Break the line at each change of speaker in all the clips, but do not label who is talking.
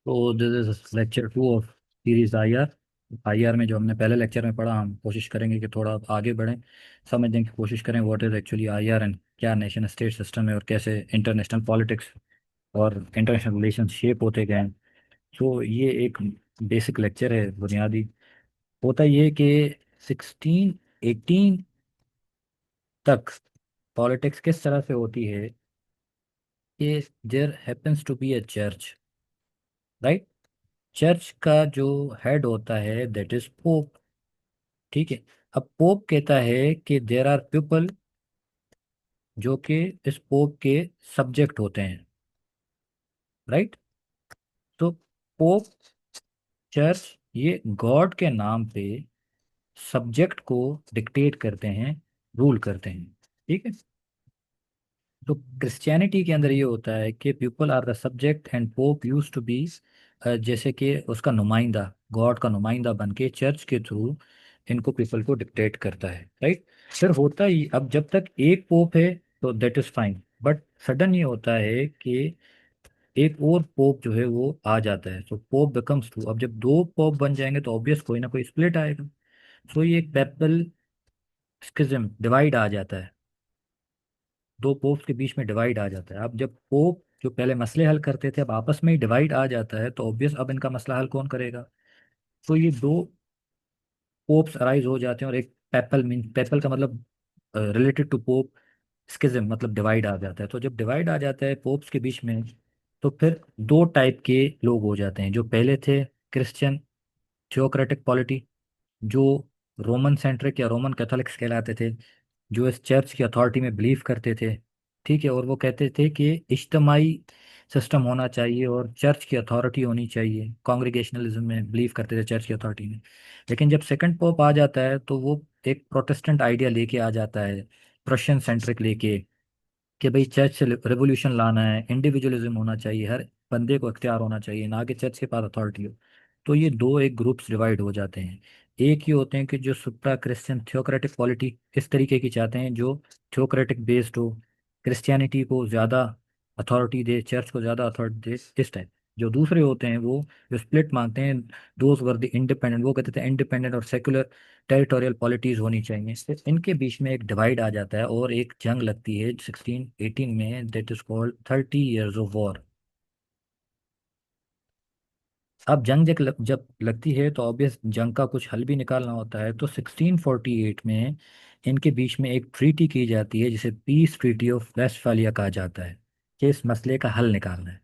तो this is lecture 2 of series IR. IR में जो हमने पहले लेक्चर में पढ़ा, हम कोशिश करेंगे कि थोड़ा आगे बढ़ें, समझने की कोशिश करें what is actually IR and क्या नेशन स्टेट सिस्टम है और कैसे इंटरनेशनल पॉलिटिक्स और इंटरनेशनल रिलेशन शेप होते गए हैं। तो ये एक बेसिक लेक्चर है, बुनियादी। होता ये कि 1618 तक पॉलिटिक्स किस तरह से होती है कि there happens to be a church, right. Church का जो हेड होता है दैट इज पोप। ठीक है। अब पोप कहता है कि देर आर पीपल जो कि इस पोप के सब्जेक्ट होते हैं, राइट। तो पोप, चर्च, ये गॉड के नाम पे सब्जेक्ट को डिक्टेट करते हैं, रूल करते हैं। ठीक है। तो क्रिश्चियनिटी के अंदर ये होता है कि people are the subject and pope use to be, जैसे कि उसका नुमाइंदा, गॉड का नुमाइंदा बन के चर्च के थ्रू इनको पीपल को डिक्टेट करता है, राइट। फिर होता ही, अब जब तक एक पोप है तो that is fine, but sudden ये होता है कि एक और पोप जो है वो आ जाता है, तो पोप बिकम्स टू। अब जब दो पोप बन जाएंगे तो ऑब्वियस कोई ना कोई स्प्लिट आएगा। सो ये एक पेपल स्किज्म, डिवाइड आ जाता है, दो पोप्स के बीच में डिवाइड आ जाता है। अब जब पोप जो पहले मसले हल करते थे अब आपस में ही डिवाइड आ जाता है, तो ऑब्वियस अब इनका मसला हल कौन करेगा। तो ये दो पोप्स अराइज हो जाते हैं और एक पेपल, मीन पेपल का मतलब रिलेटेड टू पोप, स्किज्म मतलब डिवाइड आ जाता है। तो जब डिवाइड आ जाता है पोप्स के बीच में, तो फिर दो टाइप के लोग हो जाते हैं। जो पहले थे क्रिश्चियन थियोक्रेटिक पॉलिटी, जो रोमन सेंट्रिक या रोमन कैथोलिक्स कहलाते थे, जो इस चर्च की अथॉरिटी में बिलीव करते थे। ठीक है। और वो कहते थे कि इज्तमाही सिस्टम होना चाहिए और चर्च की अथॉरिटी होनी चाहिए, कॉन्ग्रीगेशनलिज्म में बिलीव करते थे, चर्च की अथॉरिटी में। लेकिन जब सेकंड पोप आ जाता है तो वो एक प्रोटेस्टेंट आइडिया लेके आ जाता है, प्रशियन सेंट्रिक लेके, कि भाई चर्च से रेवोल्यूशन लाना है, इंडिविजुअलिज्म होना चाहिए, हर बंदे को इख्तियार होना चाहिए, ना कि चर्च के पास अथॉरिटी हो। तो ये दो एक ग्रुप्स डिवाइड हो जाते हैं। एक ये होते हैं कि जो सुप्रा क्रिश्चियन थियोक्रेटिक पॉलिटी इस तरीके की चाहते हैं, जो थियोक्रेटिक बेस्ड हो, क्रिश्चियनिटी को ज़्यादा अथॉरिटी दे, चर्च को ज़्यादा अथॉरिटी दे, इस टाइप। जो दूसरे होते हैं वो जो स्प्लिट मांगते हैं, दोज वर द इंडिपेंडेंट, वो कहते थे इंडिपेंडेंट और सेकुलर टेरिटोरियल पॉलिटीज होनी चाहिए। फिर इनके बीच में एक डिवाइड आ जाता है और एक जंग लगती है 1618 में, that is called 30 years of war. अब जंग जब लगती है तो ऑब्वियस जंग का कुछ हल भी निकालना होता है। तो 1648 में इनके बीच में एक ट्रीटी की जाती है जिसे पीस ट्रीटी ऑफ वेस्टफालिया कहा जाता है, कि इस मसले का हल निकालना है।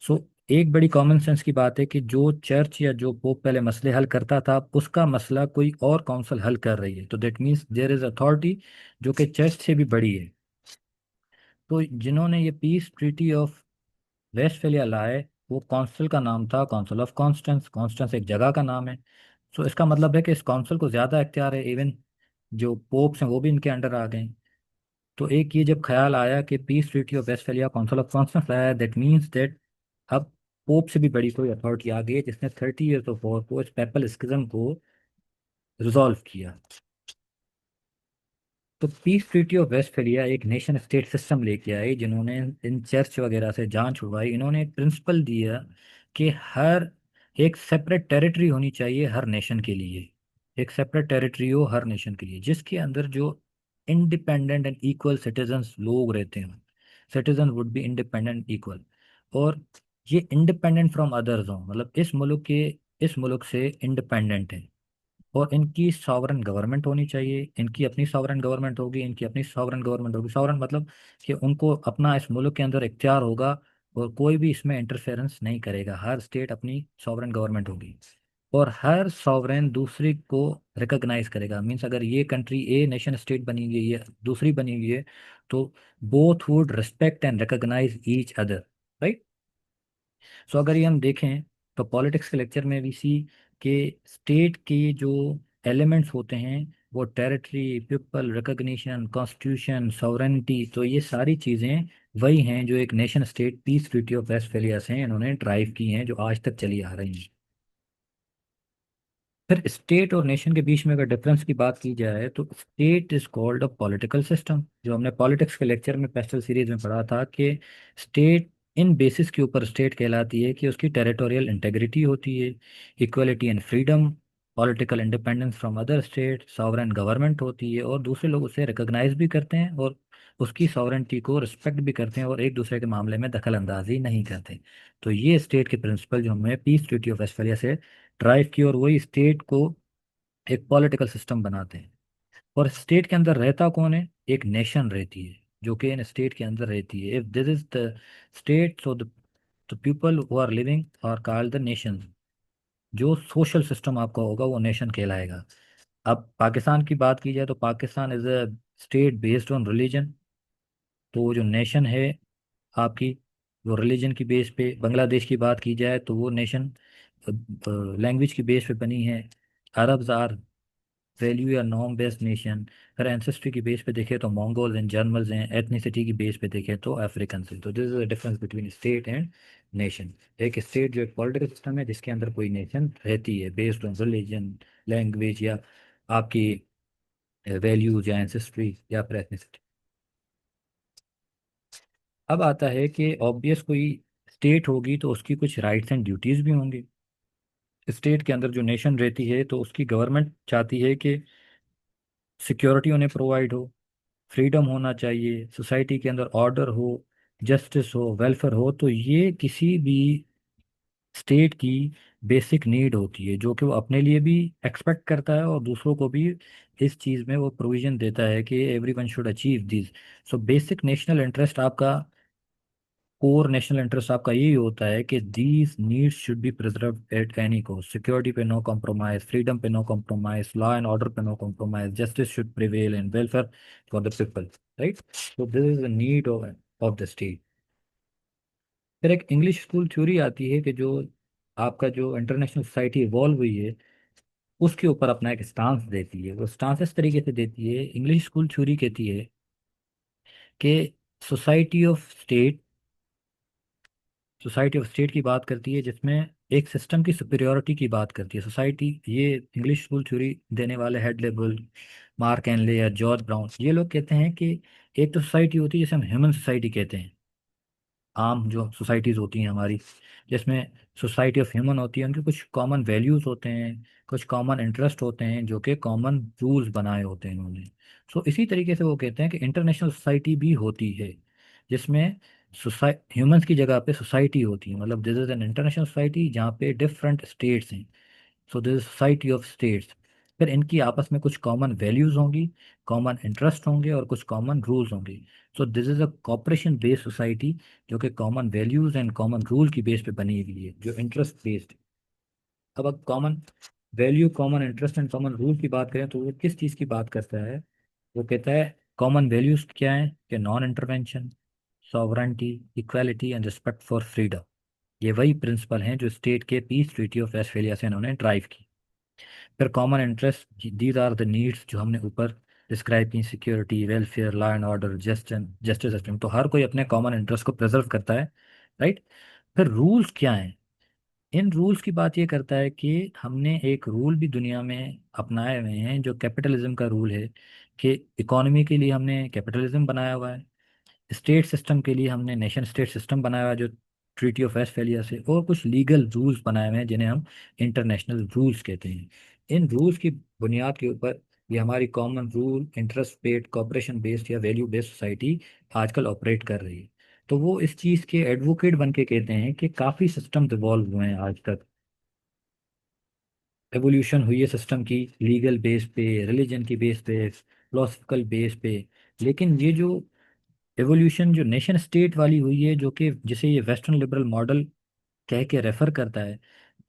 सो एक बड़ी कॉमन सेंस की बात है कि जो चर्च या जो पोप पहले मसले हल करता था, उसका मसला कोई और काउंसिल हल कर रही है, तो that means there is authority जो कि चर्च से भी बड़ी है। तो जिन्होंने ये पीस ट्रीटी ऑफ वेस्टफेलिया लाए, वो काउंसिल का नाम था काउंसिल ऑफ कॉन्स्टेंस। कॉन्स्टेंस एक जगह का नाम है। सो इसका मतलब है कि इस काउंसिल को ज़्यादा इख्तियार है, इवन जो पोप्स हैं वो भी इनके अंडर आ गए। तो एक ये जब ख्याल आया कि peace treaty of Westphalia council of Constance लाया, दैट मीन्स दैट अब पोप से भी बड़ी कोई अथॉरिटी आ गई है जिसने 30 ईयर्स ऑफ वॉर को, इस पेपल स्किज्म को रिजॉल्व किया। तो पीस ट्रीटी ऑफ वेस्टफेलिया एक नेशन स्टेट सिस्टम लेके आई, जिन्होंने इन चर्च वगैरह से जान छुड़वाई। इन्होंने एक प्रिंसिपल दिया कि हर एक सेपरेट टेरिटरी होनी चाहिए हर नेशन के लिए, एक सेपरेट टेरिटरी हो हर नेशन के लिए, जिसके अंदर जो इंडिपेंडेंट एंड इक्वल सिटीजन्स लोग रहते हैं, citizen would be independent equal, और ये इंडिपेंडेंट फ्रॉम अदर्स हों, मतलब इस मुल्क से इंडिपेंडेंट है। और इनकी सॉवरन गवर्नमेंट होनी चाहिए, इनकी अपनी सॉवरन गवर्नमेंट होगी, इनकी अपनी सॉवरन गवर्नमेंट होगी। सॉवरन मतलब कि उनको अपना इस मुल्क के अंदर इख्तियार होगा और कोई भी इसमें इंटरफेरेंस नहीं करेगा। हर स्टेट अपनी सॉवरन गवर्नमेंट होगी और हर सॉवरेन दूसरी को रिकॉग्नाइज करेगा। मीन्स अगर ये कंट्री ए नेशन स्टेट बनी हुई है, ये दूसरी बनी हुई है, तो both would respect and recognise each other, right. So अगर ये हम देखें तो पॉलिटिक्स के लेक्चर में भी सी के स्टेट के जो एलिमेंट्स होते हैं, वो territory, people, recognition, constitution, sovereignty, तो ये सारी चीज़ें वही हैं जो एक nation state peace treaty of Westphalia से इन्होंने ड्राइव की हैं, जो आज तक चली आ रही हैं। फिर स्टेट और नेशन के बीच में अगर डिफरेंस की बात की जाए तो state is called a political system, जो हमने पॉलिटिक्स के लेक्चर में पेस्टल सीरीज में पढ़ा था कि स्टेट इन बेसिस के ऊपर स्टेट कहलाती है कि उसकी टेरिटोरियल इंटेग्रिटी होती है, equality and freedom, political independence from other state, sovereign government होती है, और दूसरे लोग उसे रिकॉग्नाइज भी करते हैं और उसकी सॉवरेंटी को रिस्पेक्ट भी करते हैं और एक दूसरे के मामले में दखल अंदाजी नहीं करते। तो ये स्टेट के प्रिंसिपल जो हमें पीस ट्रीटी ऑफ वेस्टफेलिया से ड्राइव की, और वही स्टेट को एक पॉलिटिकल सिस्टम बनाते हैं। और स्टेट के अंदर रहता कौन है? एक नेशन रहती है जो कि इन स्टेट के अंदर रहती है। If this is the state, so the people who are living are called the nation. जो सोशल सिस्टम आपका होगा वो नेशन कहलाएगा। अब पाकिस्तान की बात की जाए तो Pakistan is a state based on religion. तो वो जो नेशन है आपकी, वो रिलीजन की बेस पे। बांग्लादेश की बात की जाए तो वो नेशन लैंग्वेज की बेस पे बनी है। अरब्स आर वैल्यू या नॉर्म बेस्ड नेशन। अगर एंसेस्ट्री की बेस पे देखें तो मंगोल्स एंड जर्मन्स हैं, एथनिसिटी की बेस पे देखें तो अफ्रीकन हैं। तो this is the difference between state and nation. एक स्टेट जो एक पॉलिटिकल सिस्टम है जिसके अंदर कोई नेशन रहती है बेस्ड ऑन रिलीजन, लैंग्वेज, या आपकी वैल्यूज या एंसेस्ट्री या फिर एथनिसिटी। अब आता है कि ऑब्वियस कोई स्टेट होगी तो उसकी कुछ राइट्स एंड ड्यूटीज भी होंगी। स्टेट के अंदर जो नेशन रहती है तो उसकी गवर्नमेंट चाहती है कि सिक्योरिटी उन्हें प्रोवाइड हो, फ्रीडम होना चाहिए, सोसाइटी के अंदर ऑर्डर हो, जस्टिस हो, वेलफेयर हो। तो ये किसी भी स्टेट की बेसिक नीड होती है जो कि वो अपने लिए भी एक्सपेक्ट करता है और दूसरों को भी इस चीज़ में वो प्रोविजन देता है कि everyone should achieve this. So basic national interest आपका, कोर नेशनल इंटरेस्ट आपका यही होता है कि these needs should be preserve at any cost. Security पे नो कॉम्प्रोमाइज, फ्रीडम पे no compromise, law and order पे no compromise, justice should prevail and welfare for the people. Right. So this is the need of the state. फिर एक English school theory आती है कि जो आपका जो इंटरनेशनल सोसाइटी इवॉल्व हुई है उसके ऊपर अपना एक स्टांस देती है। वो स्टांस इस तरीके से देती है, इंग्लिश स्कूल थ्योरी कहती है कि society of state, society of state की बात करती है जिसमें एक सिस्टम की सुपीरियोरिटी की बात करती है सोसाइटी। ये इंग्लिश स्कूल थ्योरी देने वाले हेड लेबल, मार्क एनले या जॉर्ज ब्राउन, ये लोग कहते हैं कि एक तो सोसाइटी होती है जिसे हम ह्यूमन सोसाइटी कहते हैं। आम जो सोसाइटीज़ होती हैं हमारी, जिसमें सोसाइटी ऑफ ह्यूमन होती है, उनके कुछ कॉमन वैल्यूज़ होते हैं, कुछ कॉमन इंटरेस्ट होते हैं जो कि कॉमन रूल्स बनाए होते हैं उन्होंने। सो इसी तरीके से वो कहते हैं कि इंटरनेशनल सोसाइटी भी होती है जिसमें सोसाइ ह्यूमंस की जगह पे सोसाइटी होती है। मतलब this is an international society जहाँ पे डिफरेंट स्टेट्स हैं। So this society of states. फिर इनकी आपस में कुछ कॉमन वैल्यूज होंगी, कॉमन इंटरेस्ट होंगे और कुछ कॉमन रूल्स होंगे। So this is a cooperation based society जो कि common values and common rule की बेस पे बनी हुई है, जो इंटरेस्ट बेस्ड। अब common value, common interest and common rule की बात करें तो वो किस चीज़ की बात करता है? वो कहता है कॉमन वैल्यूज क्या है कि non intervention, sovereignty, equality and respect for freedom. ये वही प्रिंसिपल हैं जो स्टेट के पीस ट्रीटी ऑफ वेस्टफेलिया से इन्होंने ड्राइव की। फिर common interest, these are the needs जो हमने ऊपर डिस्क्राइब की, security, welfare, law and order, justice system. तो हर कोई अपने कॉमन इंटरेस्ट को प्रिजर्व करता है। राइट। फिर रूल्स क्या हैं? इन रूल्स की बात ये करता है कि हमने एक रूल भी दुनिया में अपनाए हुए हैं जो कैपिटलिज्म का रूल है, कि इकोनॉमी के लिए हमने कैपिटलिज्म बनाया हुआ है, स्टेट सिस्टम के लिए हमने नेशन स्टेट सिस्टम बनाया हुआ है जो ट्रीटी ऑफ वेस्टफेलिया से, और कुछ लीगल रूल्स बनाए हुए हैं जिन्हें हम इंटरनेशनल रूल्स कहते हैं। इन रूल्स की बुनियाद के ऊपर ये हमारी common rule interest based cooperation based या वैल्यू बेस्ड सोसाइटी आजकल ऑपरेट कर रही है। तो वो इस चीज़ के एडवोकेट बन के कहते हैं कि काफ़ी सिस्टम इवॉल्व हुए हैं आज तक, एवोल्यूशन हुई है सिस्टम की, लीगल बेस पे, रिलीजन की बेस पे, फिलोसफिकल बेस पे। लेकिन ये जो एवोल्यूशन जो नेशन स्टेट वाली हुई है, जो कि जिसे ये वेस्टर्न लिबरल मॉडल कह के रेफर करता है,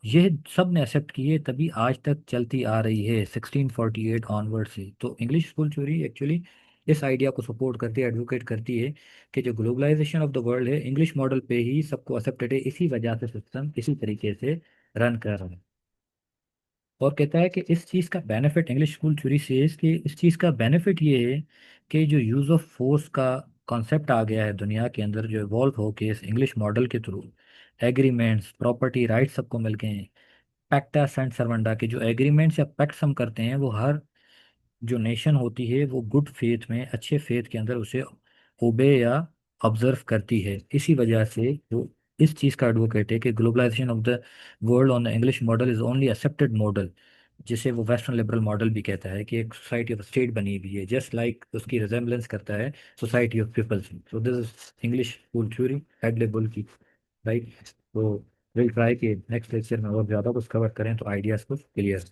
ये सब ने एक्सेप्ट की है तभी आज तक चलती आ रही है 1648 ऑनवर्ड से। तो इंग्लिश स्कूल थ्योरी एक्चुअली इस आइडिया को सपोर्ट करती है, एडवोकेट करती है कि जो ग्लोबलाइजेशन ऑफ द वर्ल्ड है इंग्लिश मॉडल पे ही सबको एक्सेप्टेड है, इसी वजह से सिस्टम इसी तरीके से रन कर रहा है। और कहता है कि इस चीज़ का बेनिफिट, इंग्लिश स्कूल थ्योरी से कि इस चीज़ का बेनिफिट ये है कि जो यूज़ ऑफ फोर्स का कॉन्सेप्ट आ गया है दुनिया के अंदर, जो इवॉल्व हो के इस इंग्लिश मॉडल के थ्रू, एग्रीमेंट्स, प्रॉपर्टी राइट्स सबको मिल गए हैं। पैक्टा सेंट सर्वंडा के जो एग्रीमेंट्स या पैक्ट्स हम करते हैं वो हर जो नेशन होती है वो गुड फेथ में, अच्छे फेथ के अंदर उसे ओबे या ऑब्जर्व करती है। इसी वजह से वो इस चीज़ का एडवोकेट है कि globalisation of the world on the English model is only accepted model, जिसे वो वेस्टर्न लिबरल मॉडल भी कहता है, कि एक सोसाइटी ऑफ स्टेट बनी हुई है, जस्ट लाइक उसकी रिजेम्बलेंस करता है society of peoples. So this is English school theory add label की, राइट। तो विल ट्राई कि नेक्स्ट लेक्चर में और ज़्यादा कुछ कवर करें तो आइडियाज़ कुछ क्लियर